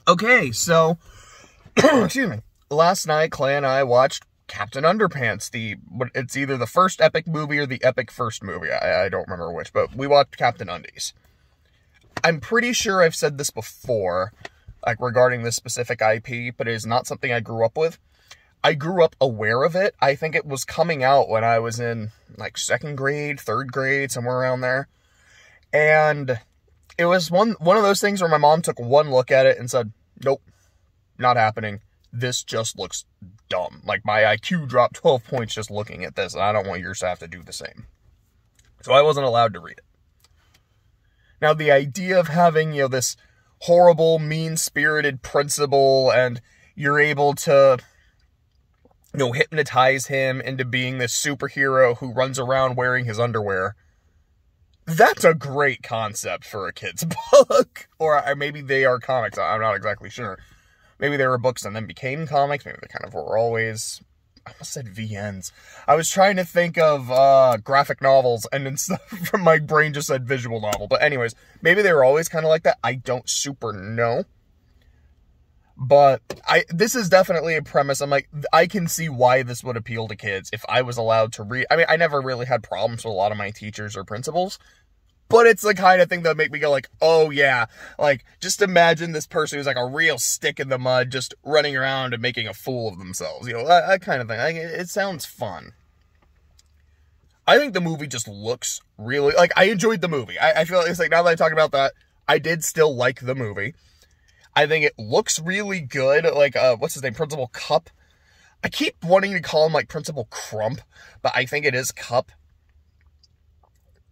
Okay, so, excuse me, last night Clay and I watched Captain Underpants, it's either the first epic movie or the epic first movie, I don't remember which, but we watched Captain Undies. I'm pretty sure I've said this before, like, regarding this specific IP, but it is not something I grew up with. I grew up aware of it. I think it was coming out when I was in, like, 2nd grade, 3rd grade, somewhere around there. And it was one of those things where my mom took one look at it and said, nope, not happening. This just looks dumb. Like, my IQ dropped 12 points just looking at this, and I don't want yours to have to do the same. So I wasn't allowed to read it. Now, the idea of having, this horrible, mean-spirited principal, and you're able to, hypnotize him into being this superhero who runs around wearing his underwear, that's a great concept for a kid's book. Or maybe they are comics, I'm not exactly sure. Maybe they were books and then became comics. Maybe they kind of were always, I almost said VNs. I was trying to think of graphic novels, and instead from my brain just said visual novel. But anyways, maybe they were always kind of like that. I don't super know. But this is definitely a premise. I'm like, I can see why this would appeal to kids if I was allowed to read. I mean, I never really had problems with a lot of my teachers or principals. But it's the kind of thing that make me go like, oh yeah, like, just imagine this person who's like a real stick in the mud just running around and making a fool of themselves. That kind of thing. It sounds fun. I think the movie just looks really, like, I enjoyed the movie. I feel like, it's like, now that I talk about that, I did still like the movie. I think it looks really good. Like, what's his name? Principal Cup. I keep wanting to call him, like, Principal Crump, but I think it is Cup.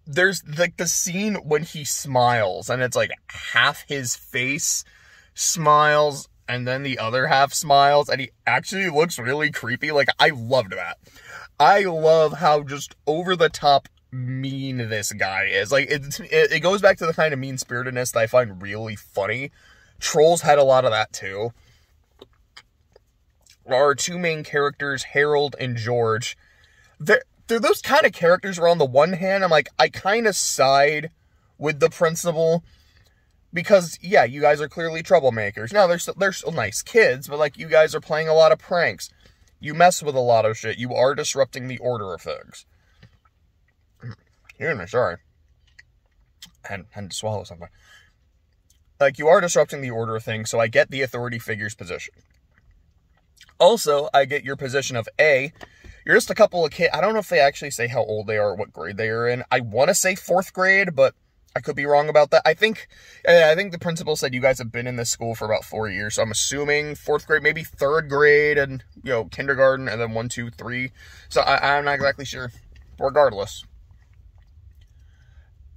There's, like, the scene when he smiles, and it's, like, half his face smiles, and then the other half smiles, and he actually looks really creepy. Like, I loved that. I love how just over-the-top mean this guy is. Like, it goes back to the kind of mean-spiritedness that I find really funny. Trolls had a lot of that, too. Our two main characters, Harold and George, they're those kind of characters where on the one hand, I'm like, I kind of side with the principal because, yeah, you guys are clearly troublemakers. Now, they're still nice kids, but, like, you guys are playing a lot of pranks. You mess with a lot of shit. You are disrupting the order of things. Excuse me, sorry. I had to swallow something. Like, you are disrupting the order of things, so I get the authority figure's position. Also, I get your position of A, you're just a couple of kids. I don't know if they actually say how old they are or what grade they are in. I want to say 4th grade, but I could be wrong about that. I think the principal said you guys have been in this school for about 4 years, so I'm assuming 4th grade, maybe 3rd grade, and, kindergarten, and then 1, 2, 3. So I'm not exactly sure. Regardless.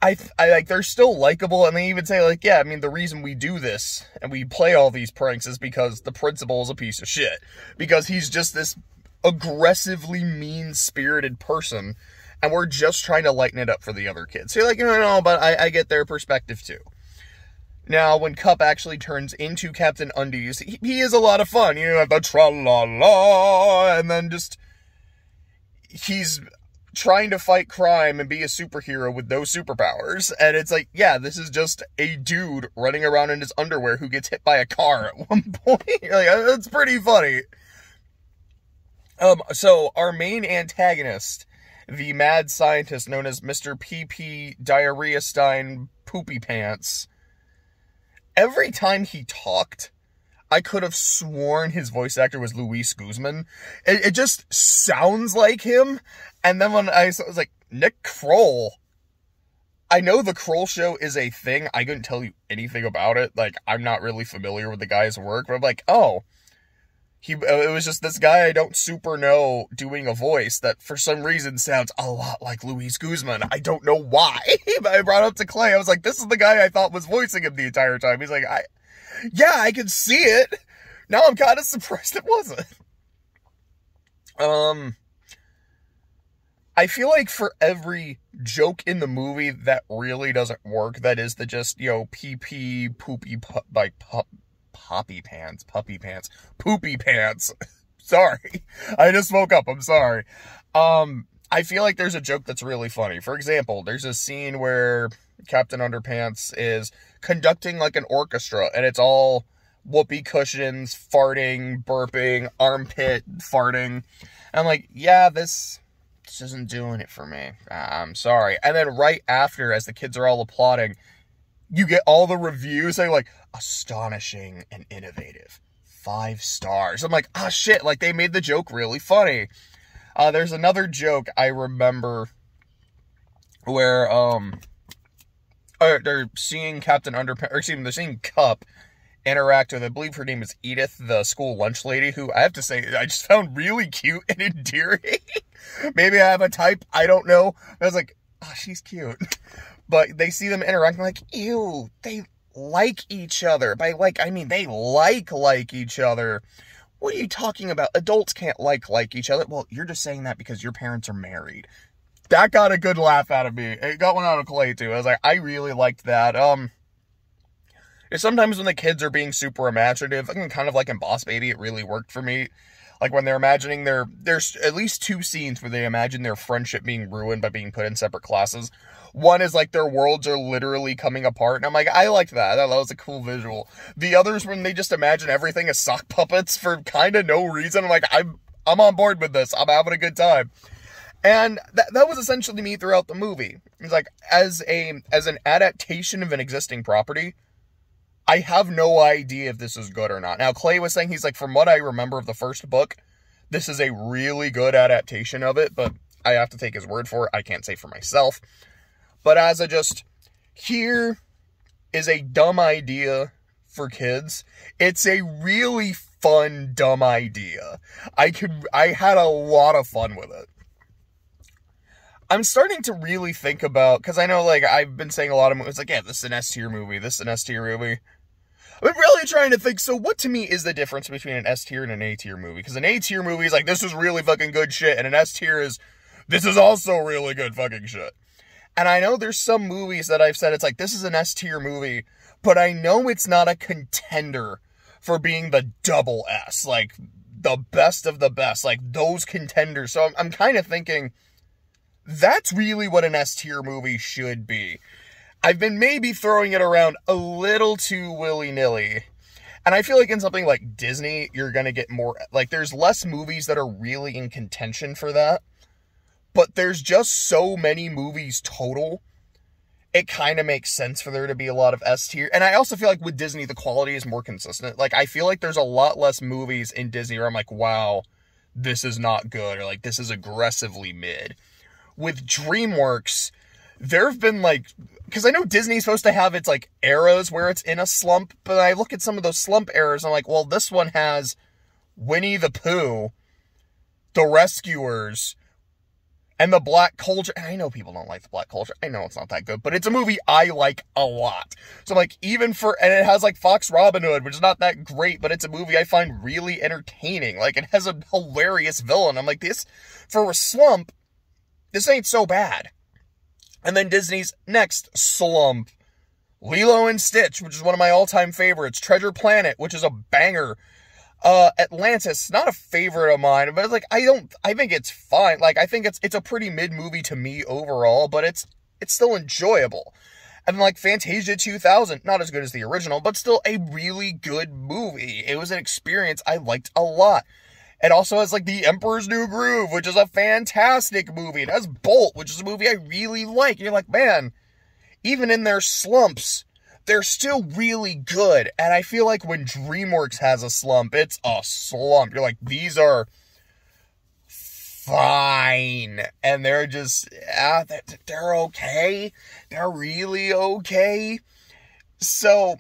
I like, they're still likable, and they even say, like, yeah, I mean, the reason we do this, and we play all these pranks is because the principal is a piece of shit. Because he's just this aggressively mean-spirited person, and we're just trying to lighten it up for the other kids. So you're like, no, but I get their perspective, too. Now, when Cup actually turns into Captain Undies, he is a lot of fun. The tra-la-la, and then just, he's trying to fight crime and be a superhero with no superpowers. And it's like, yeah, this is just a dude running around in his underwear who gets hit by a car at one point. Like, that's pretty funny. So our main antagonist, the mad scientist known as Mr. PP Diarrhea Stein Poopy Pants, every time he talked, I could have sworn his voice actor was Luis Guzman. It just sounds like him. And then when I was like, Nick Kroll. I know the Kroll Show is a thing. I couldn't tell you anything about it. Like, I'm not really familiar with the guy's work. But I'm like, oh, it was just this guy I don't super know doing a voice that for some reason sounds a lot like Luis Guzman. I don't know why. But I brought it up to Clay. I was like, this is the guy I thought was voicing him the entire time. He's like, yeah, I can see it. Now I'm kind of surprised it wasn't. I feel like for every joke in the movie that really doesn't work, that is the just, pee-pee, poopy, puppy pants. Sorry. I just woke up. I'm sorry. I feel like there's a joke that's really funny. For example, there's a scene where Captain Underpants is conducting like an orchestra, and it's all whoopee cushions, farting, burping, armpit farting. And I'm like, yeah, this isn't doing it for me. I'm sorry. And then right after, as the kids are all applauding, you get all the reviews saying like, astonishing and innovative. 5 stars. I'm like, ah, shit, like they made the joke really funny. There's another joke I remember where, they're seeing Captain Underpants, or excuse me, they're seeing Cup interact with, I believe her name is Edith, the school lunch lady, who I have to say, I just found really cute and endearing. Maybe I have a type, I don't know. I was like, oh, she's cute. But they see them interacting like, ew, they like each other. By like, I mean they like each other. What are you talking about? Adults can't like each other. Well, you're just saying that because your parents are married. That got a good laugh out of me. It got one out of Clay, too. I was like, I really liked that. Sometimes when the kids are being super imaginative, kind of like in Boss Baby, it really worked for me. Like when they're imagining there's at least 2 scenes where they imagine their friendship being ruined by being put in separate classes. One is like their worlds are literally coming apart, and I'm like, I liked that. That was a cool visual. The others, when they just imagine everything as sock puppets for kind of no reason, I'm like, I'm on board with this. I'm having a good time. And that was essentially me throughout the movie. It's like, as an adaptation of an existing property, I have no idea if this is good or not. Now, Clay was saying, he's like, from what I remember of the first book, this is a really good adaptation of it, but I have to take his word for it. I can't say for myself. But as here is a dumb idea for kids. It's a really fun, dumb idea. I had a lot of fun with it. I'm starting to really think about, because I know, like, I've been saying a lot of movies, like, yeah, this is an S-tier movie, this is an S-tier movie. I'm really trying to think, so what to me is the difference between an S-tier and an A-tier movie? Because an A-tier movie is like, this is really fucking good shit, and an S-tier is, this is also really good fucking shit. And I know there's some movies that I've said, it's like, this is an S-tier movie, but I know it's not a contender for being the double S, like, the best of the best, like, those contenders. So I'm kind of thinking, that's really what an S-tier movie should be. I've been maybe throwing it around a little too willy-nilly. And I feel like in something like Disney, you're going to get more, like, there's less movies that are really in contention for that. But there's just so many movies total, it kind of makes sense for there to be a lot of S-tier. And I also feel like with Disney, the quality is more consistent. Like, I feel like there's a lot less movies in Disney where I'm like, wow, this is not good, or like, this is aggressively mid. With DreamWorks, there have been, like, because I know Disney's supposed to have its, like, eras where it's in a slump, but I look at some of those slump eras, and I'm like, well, this one has Winnie the Pooh, The Rescuers, and The Black Culture. And I know people don't like The Black Culture. I know it's not that good, but it's a movie I like a lot. So, like, and it has, like, Fox Robin Hood, which is not that great, but it's a movie I find really entertaining. Like, it has a hilarious villain. I'm like, this, for a slump, this ain't so bad. And then Disney's next slump, Lilo and Stitch, which is one of my all-time favorites. Treasure Planet, which is a banger. Atlantis, not a favorite of mine, but it's like, I think it's fine. Like, I think it's a pretty mid movie to me overall, but it's still enjoyable. And then, like, Fantasia 2000, not as good as the original, but still a really good movie. It was an experience I liked a lot. It also has, like, The Emperor's New Groove, which is a fantastic movie. It has Bolt, which is a movie I really like. You're like, man, even in their slumps, they're still really good. And I feel like when DreamWorks has a slump, it's a slump. You're like, these are fine. And they're just, they're okay. They're really okay. So,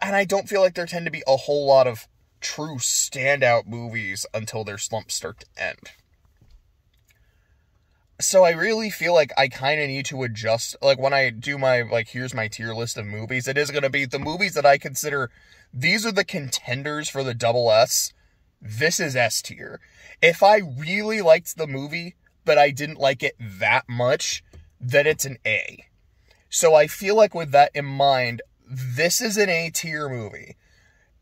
and I don't feel like there tend to be a whole lot of true standout movies until their slumps start to end. So I really feel like I kind of need to adjust, like, when I do my, like, here's my tier list of movies, it is going to be the movies that I consider, these are the contenders for the double S, this is S tier. If I really liked the movie, but I didn't like it that much, then it's an A. So I feel like with that in mind, this is an A tier movie.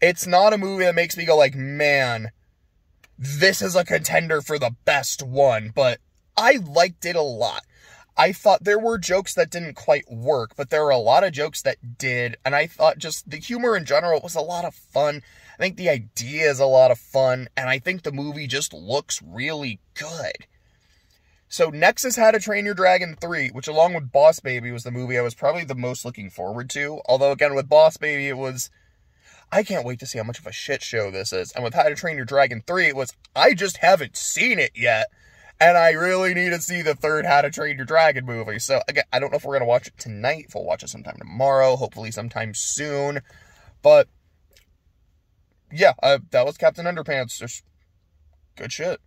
It's not a movie that makes me go like, man, this is a contender for the best one, but I liked it a lot. I thought there were jokes that didn't quite work, but there were a lot of jokes that did, and I thought just the humor in general was a lot of fun. I think the idea is a lot of fun, and I think the movie just looks really good. So next is How to Train Your Dragon 3, which along with Boss Baby was the movie I was probably the most looking forward to. Although again, with Boss Baby, it was, I can't wait to see how much of a shit show this is. And with How to Train Your Dragon 3, it was, I just haven't seen it yet. And I really need to see the third How to Train Your Dragon movie. So, again, I don't know if we're going to watch it tonight, if we'll watch it sometime tomorrow, hopefully sometime soon. But, yeah, that was Captain Underpants. Just good shit.